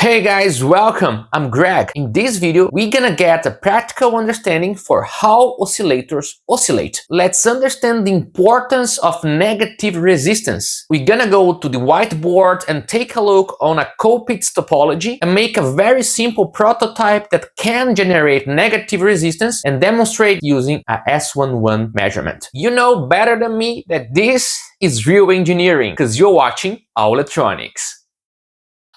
Hey guys, welcome! I'm Greg. In this video, we're gonna get a practical understanding for how oscillators oscillate. Let's understand the importance of negative resistance. We're gonna go to the whiteboard and take a look on a Colpitts topology and make a very simple prototype that can generate negative resistance and demonstrate using a S11 measurement. You know better than me that this is real engineering because you're watching All Electronics.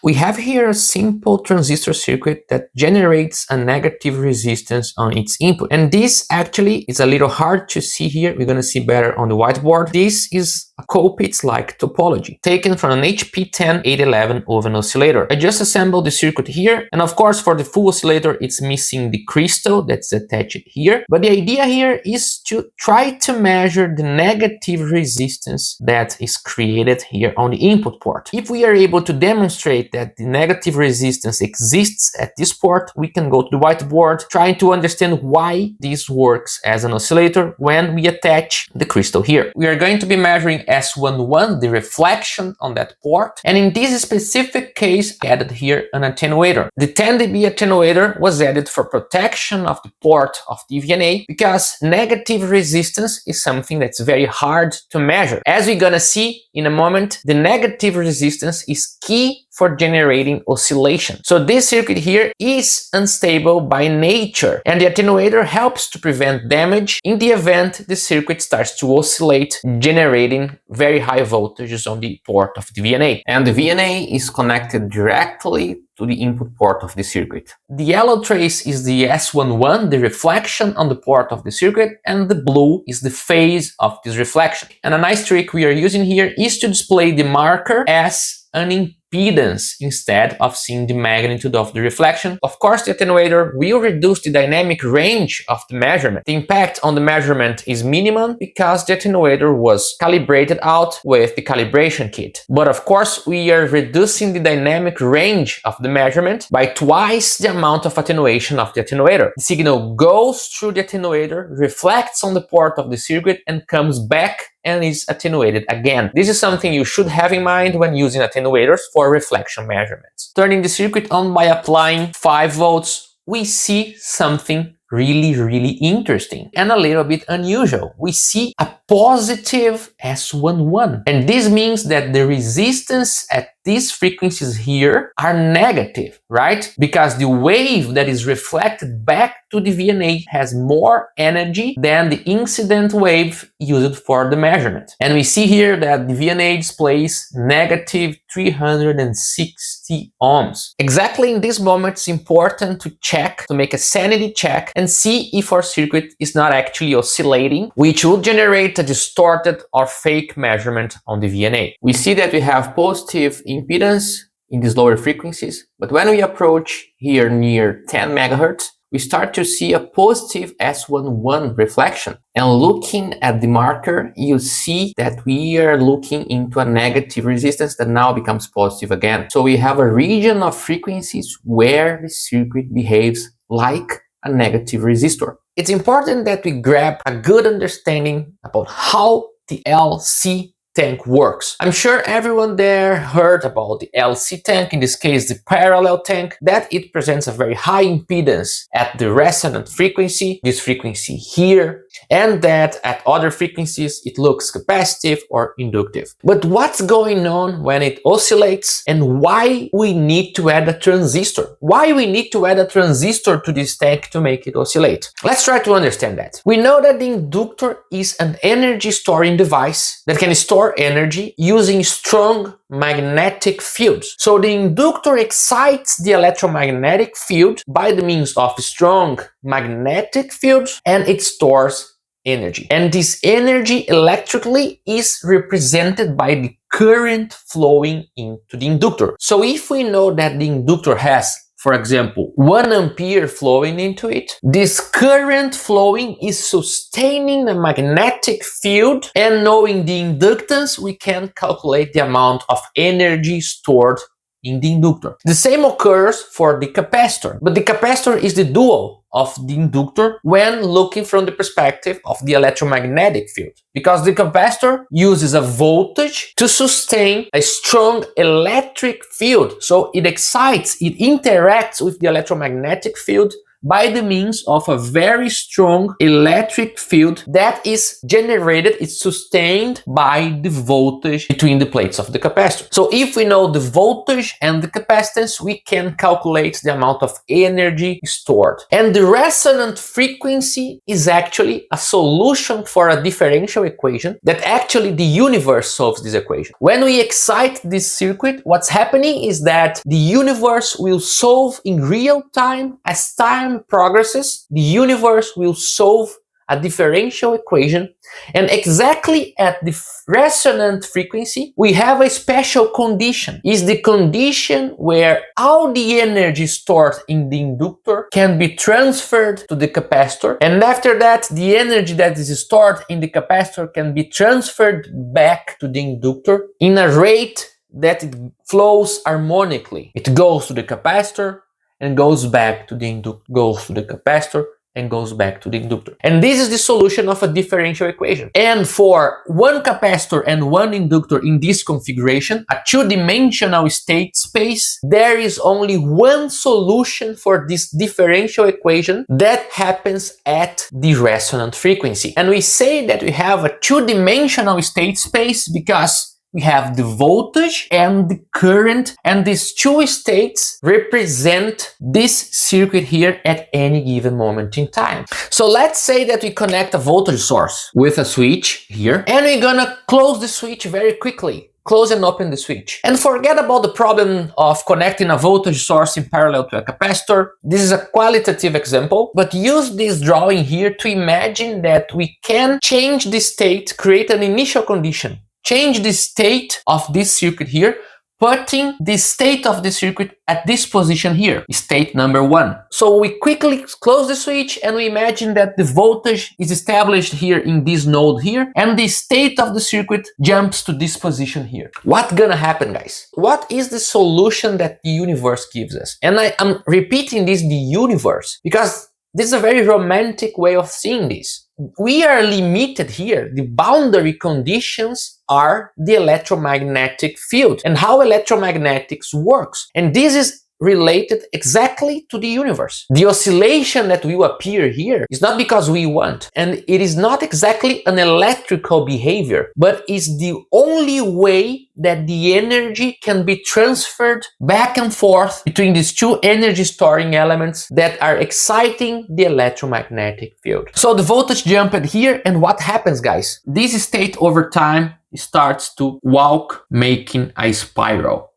We have here a simple transistor circuit that generates a negative resistance on its input. And this actually is a little hard to see here. We're going to see better on the whiteboard. This is a Colpitts-like topology taken from an HP10-811 oven oscillator. I just assembled the circuit here. And of course, for the full oscillator, it's missing the crystal that's attached here. But the idea here is to try to measure the negative resistance that is created here on the input port. If we are able to demonstrate that the negative resistance exists at this port, we can go to the whiteboard trying to understand why this works as an oscillator when we attach the crystal here. We are going to be measuring S11, the reflection on that port, and in this specific case, I added here an attenuator. The 10 dB attenuator was added for protection of the port of the VNA because negative resistance is something that's very hard to measure. As we're gonna see in a moment, the negative resistance is key for generating oscillation. So this circuit here is unstable by nature, and the attenuator helps to prevent damage in the event the circuit starts to oscillate, generating very high voltages on the port of the VNA. And the VNA is connected directly to the input port of the circuit. The yellow trace is the S11, the reflection on the port of the circuit, and the blue is the phase of this reflection. And a nice trick we are using here is to display the marker as an impedance instead of seeing the magnitude of the reflection. Of course, the attenuator will reduce the dynamic range of the measurement. The impact on the measurement is minimum because the attenuator was calibrated out with the calibration kit. But of course, we are reducing the dynamic range of the measurement by twice the amount of attenuation of the attenuator. The signal goes through the attenuator, reflects on the port of the circuit, and comes back and is attenuated again. This is something you should have in mind when using attenuators for reflection measurements. Turning the circuit on by applying 5 volts, we see something really interesting and a little bit unusual. We see a positive S11, and this means that the resistance at these frequencies here are negative, right? Because the wave that is reflected back to the VNA has more energy than the incident wave used for the measurement. And we see here that the VNA displays negative 360 ohms. Exactly in this moment, it's important to check, to make a sanity check and see if our circuit is not actually oscillating, which would generate a distorted or fake measurement on the VNA. We see that we have positive impedance in these lower frequencies, but when we approach here near 10 megahertz, we start to see a positive S11 reflection. And looking at the marker, you see that we are looking into a negative resistance that now becomes positive again. So we have a region of frequencies where the circuit behaves like a negative resistor. It's important that we grab a good understanding about how the LC tank works. I'm sure everyone there heard about the LC tank, in this case the parallel tank, that it presents a very high impedance at the resonant frequency, this frequency here, and that at other frequencies it looks capacitive or inductive. But what's going on when it oscillates, and why we need to add a transistor? Why we need to add a transistor to this tank to make it oscillate? Let's try to understand that. We know that the inductor is an energy storing device that can store energy using strong magnetic fields. So the inductor excites the electromagnetic field by the means of strong magnetic fields, and it stores energy. And this energy electrically is represented by the current flowing into the inductor. So if we know that the inductor has, for example, 1 ampere flowing into it, this current flowing is sustaining the magnetic field, and knowing the inductance, we can calculate the amount of energy stored in the inductor. The same occurs for the capacitor, but the capacitor is the dual of the inductor when looking from the perspective of the electromagnetic field, because the capacitor uses a voltage to sustain a strong electric field. So it excites, it interacts with the electromagnetic field by the means of a very strong electric field that is generated, it's sustained by the voltage between the plates of the capacitor. So if we know the voltage and the capacitance, we can calculate the amount of energy stored. And the resonant frequency is actually a solution for a differential equation that actually the universe solves this equation. When we excite this circuit, what's happening is that the universe will solve in real time. As time progresses, the universe will solve a differential equation, and exactly at the resonant frequency we have a special condition. Is the condition where all the energy stored in the inductor can be transferred to the capacitor, and after that the energy that is stored in the capacitor can be transferred back to the inductor in a rate that it flows harmonically. It goes to the capacitor and goes back to the inductor, goes to the capacitor and goes back to the inductor. And this is the solution of a differential equation. And for one capacitor and one inductor in this configuration, a two-dimensional state space, there is only one solution for this differential equation that happens at the resonant frequency. And we say that we have a two-dimensional state space because we have the voltage and the current, and these two states represent this circuit here at any given moment in time. So let's say that we connect a voltage source with a switch here, and we're gonna close the switch very quickly. Close and open the switch. And forget about the problem of connecting a voltage source in parallel to a capacitor. This is a qualitative example, but use this drawing here to imagine that we can change the state, create an initial condition. Change the state of this circuit here, putting the state of the circuit at this position here, state number 1. So we quickly close the switch and we imagine that the voltage is established here in this node here, and the state of the circuit jumps to this position here. What's gonna happen, guys? What is the solution that the universe gives us? And I'm repeating this, the universe, because this is a very romantic way of seeing this. We are limited here. The boundary conditions are the electromagnetic field and how electromagnetics works. And this is related exactly to the universe. The oscillation that will appear here is not because we want, and it is not exactly an electrical behavior, but is the only way that the energy can be transferred back and forth between these two energy storing elements that are exciting the electromagnetic field. So the voltage jumped here, and what happens, guys? This state over time starts to walk, making a spiral.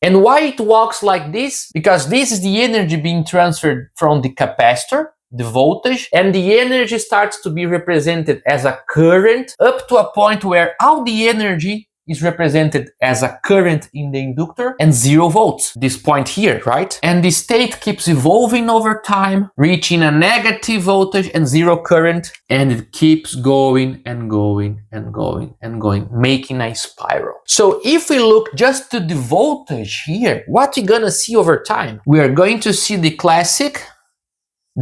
And why it walks like this? Because this is the energy being transferred from the capacitor, the voltage, and the energy starts to be represented as a current up to a point where all the energy is represented as a current in the inductor and 0 volts, this point here, right? And the state keeps evolving over time, reaching a negative voltage and 0 current, and it keeps going and going and going and going, making a spiral. So if we look just to the voltage here, what we're gonna see over time? We are going to see the classic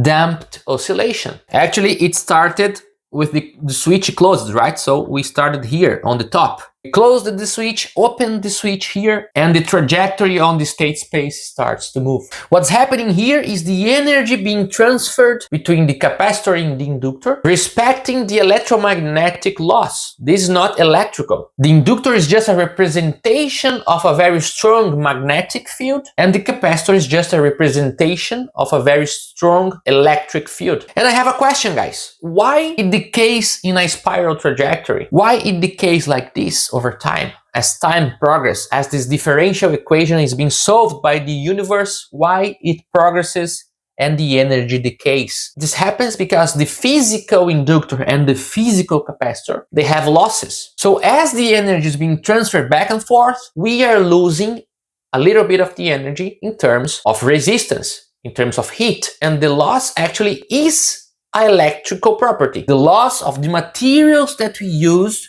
damped oscillation. Actually, it started with the switch closed, right? So we started here on the top. We closed the switch, opened the switch here, and the trajectory on the state space starts to move. What's happening here is the energy being transferred between the capacitor and the inductor, respecting the electromagnetic loss. This is not electrical. The inductor is just a representation of a very strong magnetic field, and the capacitor is just a representation of a very strong electric field. And I have a question, guys. Why it decays in a spiral trajectory? Why it decays like this over time? As time progresses, as this differential equation is being solved by the universe, why it progresses and the energy decays? This happens because the physical inductor and the physical capacitor, they have losses. So as the energy is being transferred back and forth, we are losing a little bit of the energy in terms of resistance, in terms of heat, and the loss actually is an electrical property. The loss of the materials that we use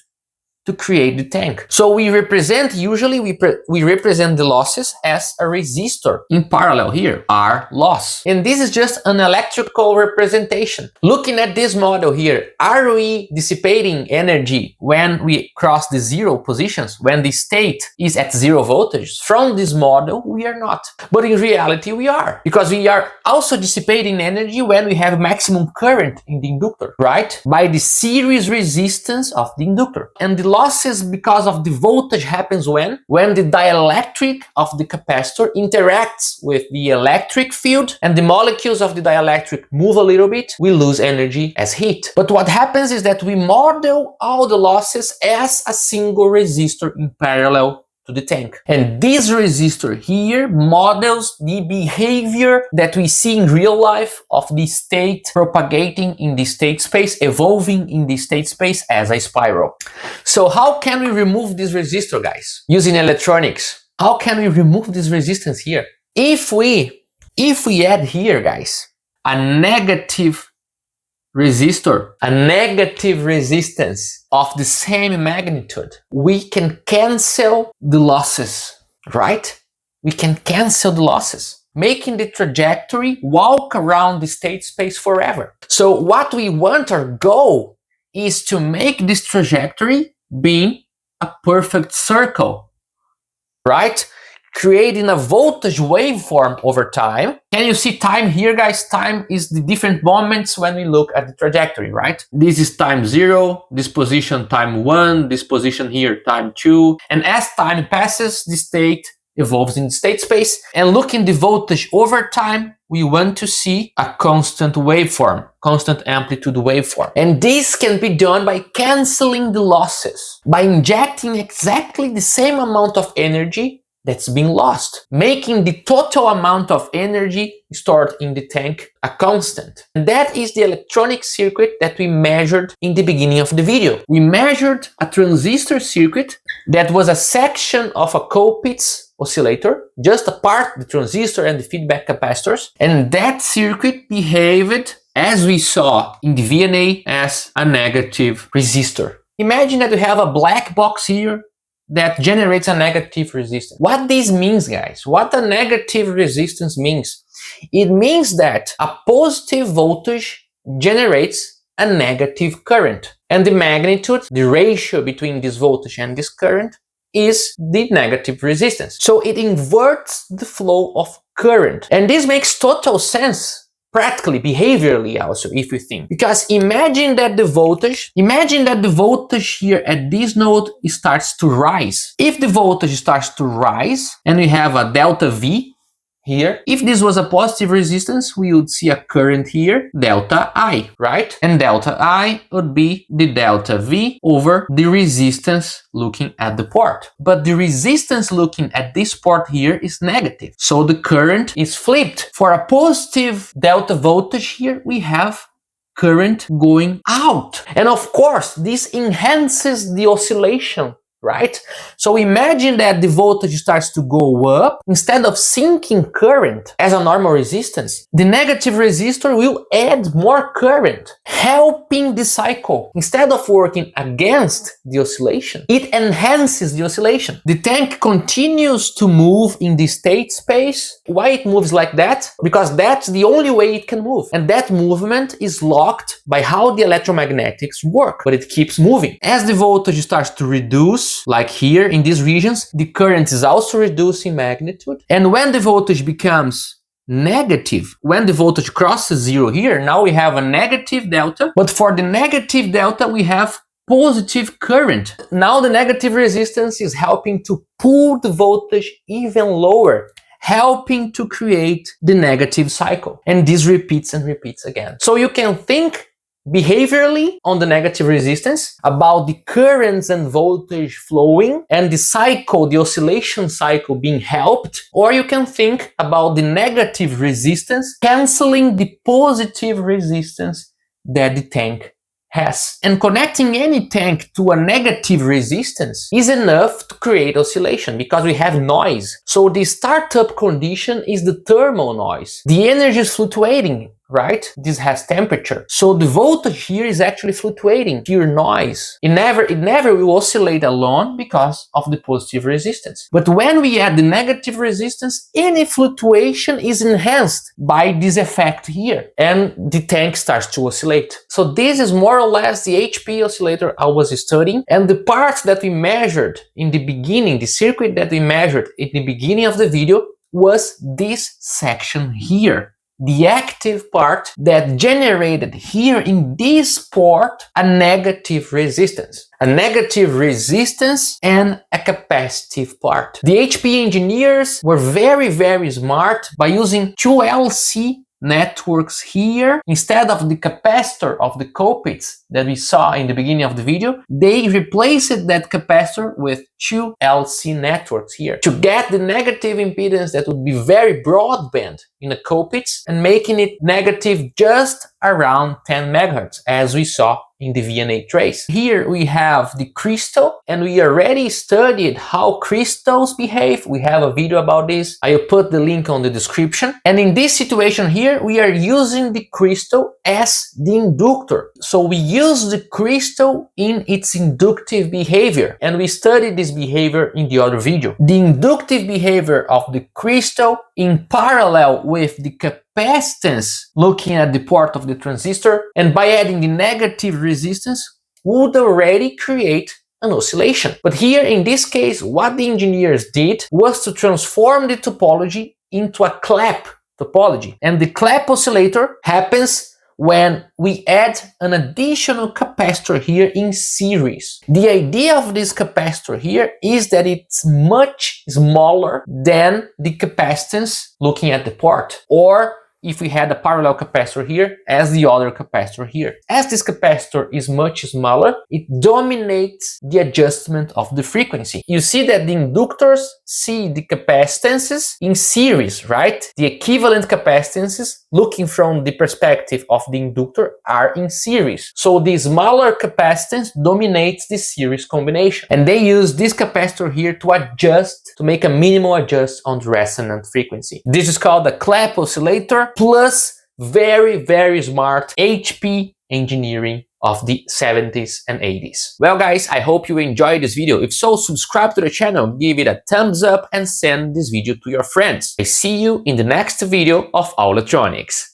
to create the tank. So we represent, usually we represent the losses as a resistor in parallel here, R loss. And this is just an electrical representation. Looking at this model here, are we dissipating energy when we cross the zero positions, when the state is at 0 voltage? From this model, we are not. But in reality, we are. Because we are also dissipating energy when we have maximum current in the inductor, right? By the series resistance of the inductor. And the losses because of the voltage happens when the dielectric of the capacitor interacts with the electric field and the molecules of the dielectric move a little bit, we lose energy as heat. But what happens is that we model all the losses as a single resistor in parallel to the tank. And this resistor here models the behavior that we see in real life of the state propagating in the state space, evolving in the state space as a spiral. So how can we remove this resistor, guys? Using electronics. How can we remove this resistance here? If we add here, guys, a negative resistor, a negative resistance of the same magnitude, we can cancel the losses, right? We can cancel the losses, making the trajectory walk around the state space forever. So what we want, our goal, is to make this trajectory be a perfect circle, right? Creating a voltage waveform over time. Can you see time here, guys? Time is the different moments when we look at the trajectory, right? This is time 0, this position time 1, this position here time 2. And as time passes, the state evolves in the state space. And looking the voltage over time, we want to see a constant waveform, constant amplitude waveform. And this can be done by canceling the losses, by injecting exactly the same amount of energy that's being lost, making the total amount of energy stored in the tank a constant. And that is the electronic circuit that we measured in the beginning of the video. We measured a transistor circuit that was a section of a Colpitts oscillator, just a part, the transistor and the feedback capacitors. And that circuit behaved, as we saw in the VNA, as a negative resistor. Imagine that you have a black box here that generates a negative resistance. What this means, guys, what a negative resistance means, it means that a positive voltage generates a negative current. And the magnitude, the ratio between this voltage and this current, is the negative resistance. So it inverts the flow of current. And this makes total sense, practically, behaviorally also, if you think. Because imagine that the voltage here at this node starts to rise. If the voltage starts to rise and we have a delta V here, if this was a positive resistance, we would see a current here, delta I, right? And delta I would be the delta V over the resistance looking at the port. But the resistance looking at this port here is negative. So the current is flipped. For a positive delta voltage here, we have current going out. And of course, this enhances the oscillation, right? So imagine that the voltage starts to go up. Instead of sinking current as a normal resistance, the negative resistor will add more current, helping the cycle. Instead of working against the oscillation, it enhances the oscillation. The tank continues to move in the state space. Why it moves like that? Because that's the only way it can move. And that movement is locked by how the electromagnetics work, but it keeps moving. As the voltage starts to reduce, like here in these regions, the current is also reducing magnitude. And when the voltage becomes negative, when the voltage crosses 0 here, now we have a negative delta. But for the negative delta, we have positive current. Now the negative resistance is helping to pull the voltage even lower, helping to create the negative cycle. And this repeats and repeats again. So you can think behaviorally on the negative resistance about the currents and voltage flowing and the cycle, the oscillation cycle being helped, or you can think about the negative resistance canceling the positive resistance that the tank has. And connecting any tank to a negative resistance is enough to create oscillation because we have noise. So the startup condition is the thermal noise. The energy is fluctuating, right? This has temperature. So the voltage here is actually fluctuating, pure noise. It never will oscillate alone because of the positive resistance. But when we add the negative resistance, any fluctuation is enhanced by this effect here, and the tank starts to oscillate. So this is more or less the HP oscillator I was studying, and the part that we measured in the beginning, the circuit that we measured in the beginning of the video, was this section here. The active part that generated here in this port a negative resistance. A negative resistance and a capacitive part. The HP engineers were very smart by using two LC networks here. Instead of the capacitor of the Colpitts that we saw in the beginning of the video, they replaced that capacitor with two LC networks here to get the negative impedance that would be very broadband in a Colpitts and making it negative just around 10 megahertz, as we saw in the VNA trace. Here we have the crystal, and we already studied how crystals behave. We have a video about this. I'll put the link on the description. And in this situation here, we are using the crystal as the inductor. So we use the crystal in its inductive behavior, and we studied this behavior in the other video. The inductive behavior of the crystal in parallel with the capacitance looking at the port of the transistor, and by adding the negative resistance would already create an oscillation. But here in this case, what the engineers did was to transform the topology into a Clapp topology, and the Clapp oscillator happens when we add an additional capacitor here in series. The idea of this capacitor here is that it's much smaller than the capacitance looking at the port, or if we had a parallel capacitor here as the other capacitor here. As this capacitor is much smaller, it dominates the adjustment of the frequency. You see that the inductors see the capacitances in series, right? The equivalent capacitances, looking from the perspective of the inductor, are in series. So the smaller capacitance dominates the series combination. And they use this capacitor here to adjust, to make a minimal adjust on the resonant frequency. This is called the Clapp oscillator, plus very smart HP engineering of the 70s and 80s. Well guys, I hope you enjoyed this video. If so, subscribe to the channel, give it a thumbs up, and send this video to your friends. I see you in the next video of All Electronics.